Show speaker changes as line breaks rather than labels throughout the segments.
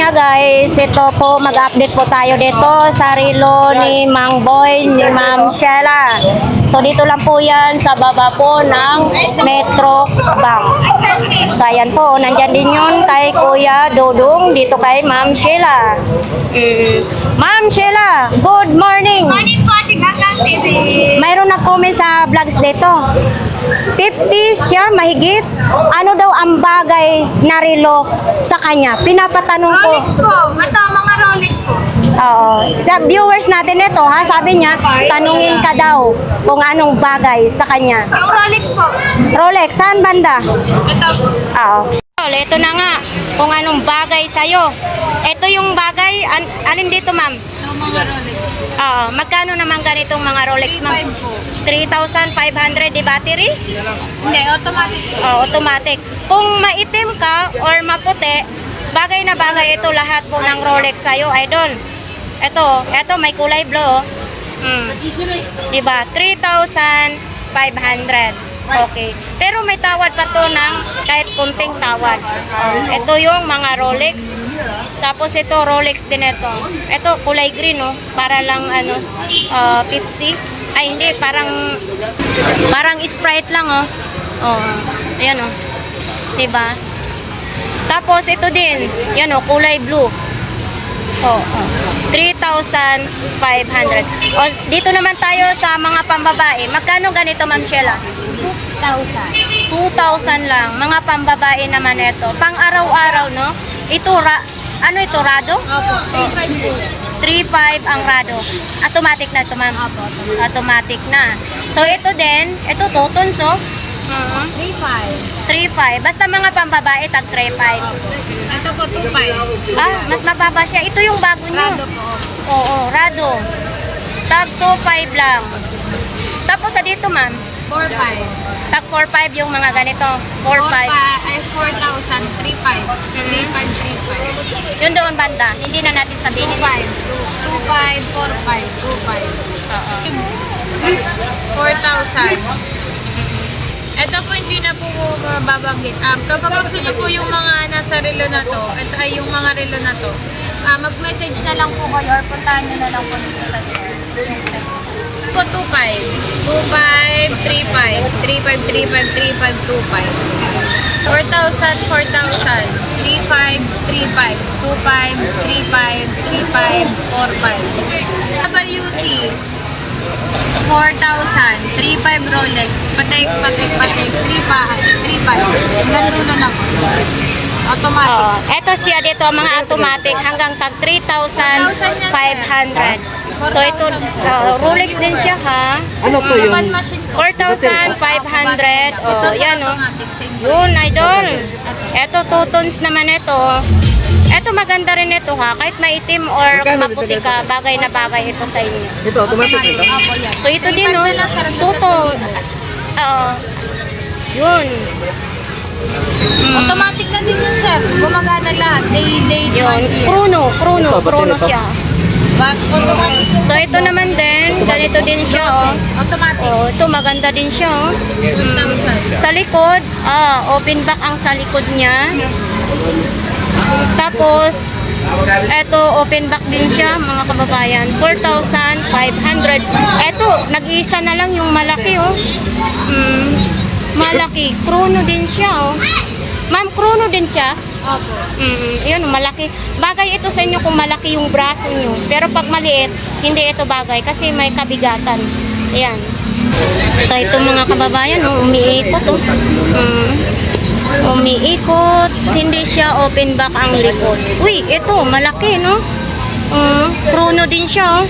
Hi guys, ito po mag-update po tayo dito sa relo ni Mang Boy, ni Ma'am Sheila. So dito lang po yan sa baba po ng Metro Bank. So ayan po, nandyan din yun kay Kuya Dodong dito kay Ma'am Sheila. Ma'am Sheila, good morning.
Morning po, Tigagang TV.
Mayroon nag-comment sa vlogs dito. 50 siya, mahigit. Ano daw ang bagay na relo sa kanya? Pinapatanong ko.
Rolex po. Ito, mga Rolex po.
Oo. Sa viewers natin ito, ha, sabi niya, tanungin ka daw kung anong bagay sa kanya.
Yung Rolex po.
Rolex, saan banda?
Ito po.
Oo. Ito na nga, kung anong bagay sa'yo. Ito yung bagay, alin dito ma'am?
Yung mga Rolex.
Oo. Magkano naman ganitong mga Rolex ma'am?
3,500 po.
3,500 di battery?
Hindi, automatic po.
Oh, automatic. Kung maitim ka or maputi, bagay na bagay ito lahat po ng Rolex sa'yo, idol. Ito may kulay blue. Diba? 3,500. Okay. Pero may tawad pa to ng kahit kunting tawad. Ito yung mga Rolex. Tapos ito Rolex din ito. Ito kulay green, no? Para lang Pepsi. Ay hindi, parang Sprite lang, oh. Oh, ayan, oh. Diba? Tapos ito din, yan, oh, kulay blue. Oh, 3,500. Oh, dito naman tayo sa mga pambabae. Magkano ganito, Ma'am Sheila?
2,000.
2,000 lang. Mga pambabae naman ito. Pang araw-araw, no? Ito, ano ito, Rado?
Opo, 3,500 po.
3,500 ang Rado. Automatic na ito, ma'am.
Opo,
Automatic na. So, ito din, ito totons, oh.
3,500.
3,500. Basta mga pambabae, tag 3,500.
Ito po, 2,500.
Ah, mas mababa siya. Ito yung bago nyo.
Rado po.
Oo, Rado. Tag 2,500 lang. Tapos sa dito, ma'am,
4,500.
tag 4,500 yung mga ganito. 4,500.
4,000. 3,500. 3,500. 3,500.
Yun doon banda. Hindi na natin sabihin.
2,500. 4,500. 2,500.
Oo.
4,000. Ito po hindi na po mababanggit. Kapag gusto niyo po yung mga nasa relo na to, ito ay yung mga relo na to, mag-message na lang po kayo or puntahan nyo na lang po dito sa store. Po 2,500. 2,500, 3,500, 3,500, 3,500, 3,500, 2,500. 4,000, 4,000. 3,500, 3,500, 2,500, 3,500, 3,500, 4,500. WC 4,000, 3,500 Rolex, patek, 3,500. Nandulo na po. Automatic.
Ito siya dito, mga automatic hanggang tag 3,500. So ito, Rolex din siya, ha?
Ano to yung?
One machine po.
4,500.
Ito
Oh,
sa
yan, oh.
automatic.
Yun, idol. Ito, two-tones naman ito. Ito, maganda rin ito, ha? Kahit maitim or
Magkano
maputi
dito?
ka, bagay na bagay ito sa inyo.
Ito, automatic ito.
Opo, yan.
So ito din, no?
3,500 na lang, sir.
Tuto. Yun.
Automatic na din yun, sir. Gumagana lahat. Day,
Yun.
1 year.
Chrono siya.
But automatic yun.
So ito naman din, ganito din siya, oh.
Automatic.
Oh, ito maganda din siya, oh.
2,000.
Sa likod, open back ang sa likod niya. Tapos, eto, open back din siya, mga kababayan. 4,500. Eto, nag-iisa na lang yung malaki, oh. Malaki. Chrono din siya, oh. Ma'am, chrono din siya.
Opo.
Yun, malaki. Bagay ito sa inyo kung malaki yung braso nyo. Pero pag maliit, hindi ito bagay kasi may kabigatan. Ayan. So, ito mga kababayan, oh, umiikot, oh. Umiikot. Hindi siya open back ang likod. Uy, ito, malaki, no? Chrono din siya, oh.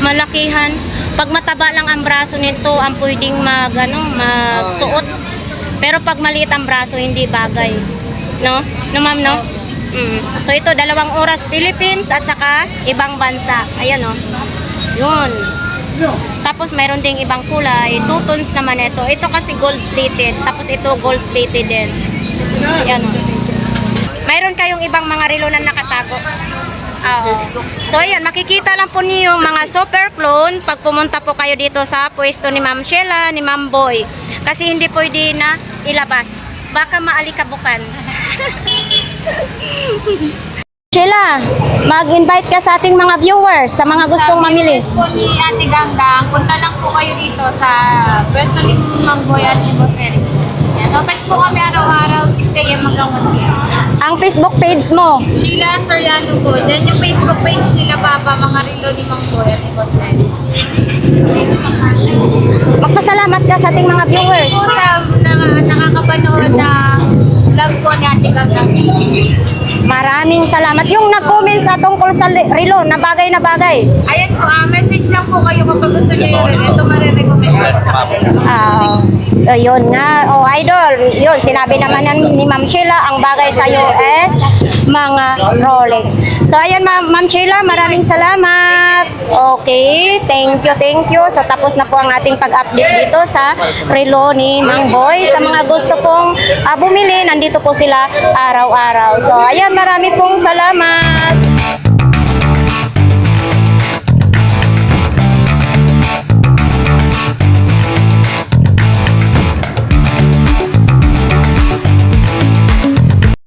Malakihan. Pag mataba lang ang braso nito, ang pwedeng magsuot. Pero pag maliit ang braso, hindi bagay. No? No, ma'am, no? So, ito, 2 oras Philippines at saka ibang bansa. Ayan, oh. Yun. Tapos, mayroon ding ibang kulay. 2 tones naman ito. Ito kasi gold-plated. Tapos, ito gold-plated din. Ayan, oh. Mayroon kayong ibang mga relo na nakatago. So, ayan, makikita lang po niyo yung mga super clone pag pumunta po kayo dito sa pwesto ni Ma'am Sheila, ni Ma'am Boy. Kasi hindi pwede na ilabas. Baka maalikabukan. Sheila, mag-invite ka sa ating mga viewers, sa mga gustong mamili.
Po ni Ate Ganggang, punta lang po kayo dito sa pwesto ni Mang Boy at ni Boss Eric. Yan. Open po kami araw-araw 6 a.m. hanggang 1 p.m.
Ang Facebook page mo,
Sheila Soriano po. Then yung Facebook page nila Papa, mga relo ni Mang Boy at ni Boss Eric.
magpasalamat ka sa ating mga viewers.
Po sa nakakapanood na vlog po ni Ate Ganggang.
Maraming salamat. Yung nag-comment sa tungkol sa relo, na bagay na bagay.
Ayan po, message lang po kayo kapag gusto nyo yun. Ito marirecommend ko sa kanila.
Yun nga, idol. Yun, sinabi naman ni Ma'am Sheila, ang bagay sa US, mga Rolex. So, ayan, Ma'am Sheila, maraming salamat. Okay, thank you. So, tapos na po ang ating pag-update dito sa relo ni Mang Boy. Sa mga gusto pong bumili, nandito po sila araw-araw. So, ayan, marami pong salamat.